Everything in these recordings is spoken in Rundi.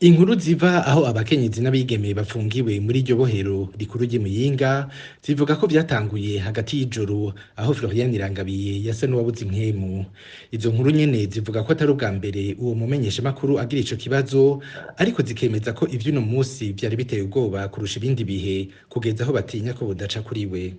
Inkuru ziva aho abakenyezi n'abigeme bafungiwe muri iryo bohero rikuru ry'i Muyinga zivuga ko vyatanguye hagati y'ijoro aho Florian Irangabiye yasa n'uwabuze impwemu. Izo nkuru nyene zivuga ko atari ubwa mbere uwo mumenyeshamakuru agira ico kibazo, ariko zikemeza ko ivy'uno musi vyari biteye ubwoba kurusha ibindi bihe kugeza aho batinya ko budaca kuri we.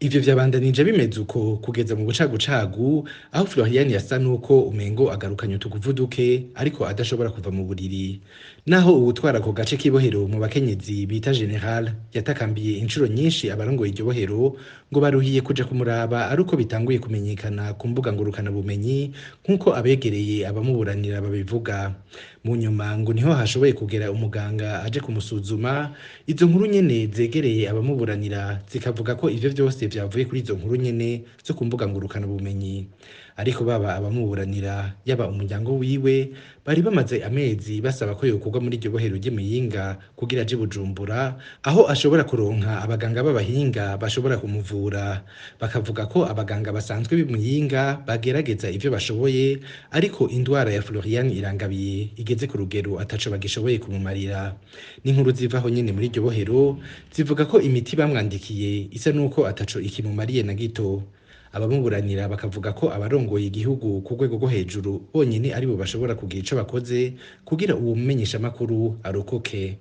Ivyo vyabandanije bimeze uko kugeza mu bucagucagu aho Florian yasa n'uko umengo agarukanye utuguvu duke ariko adashobora kuva mu buriri. Naho uwutwara ako gace k'ibohero mu bakenyezi bita General yatakambiye inshuro nyinshi abarongoye iryo bohero ngo baruhiye kuja kumuraba ari uko bitanguye kumenyekana ku mbuga ngurukana bumenyi nk'uko abegereye abamuburanira babivuga. Mu nyuma ngo niho hashoboye kugera umuganga aje kumusuzuma. Izo nkuru nyene zegereye abamuburanira zikavuga ko ivyo vyose vyavuye kuri izo nkuru nyene zo ku mbuga ngurukana bumenyi. Ariko baba abamuburanira yaba umuryango wiwe bari bamaze amezi basaba ko yokurwa muri iryo bohero ry'i Muyinga kugira aje Bujumbura aho ashobora kuronka abaganga b'abahinga bashobora kumuvura. Bakavuga ko abaganga basanzwe b'i Muyinga bagerageza ivyo bashoboye, ariko indwara ya Florian Irangabiye igeze ku rugero ataco bagishoboye kumumarira. N'inkuru zivaho nyene muri iryo bohero zivuga ko imiti bamwandikiye isa nuko ataco ikimumariye na gito. Abamuburanira bakavuga ko abarongoye igihugu ku rwego rwo hejuru bonyene aribo bashobora kugira ico bakoze kugira uwo mumenyeshamakuru arokoke.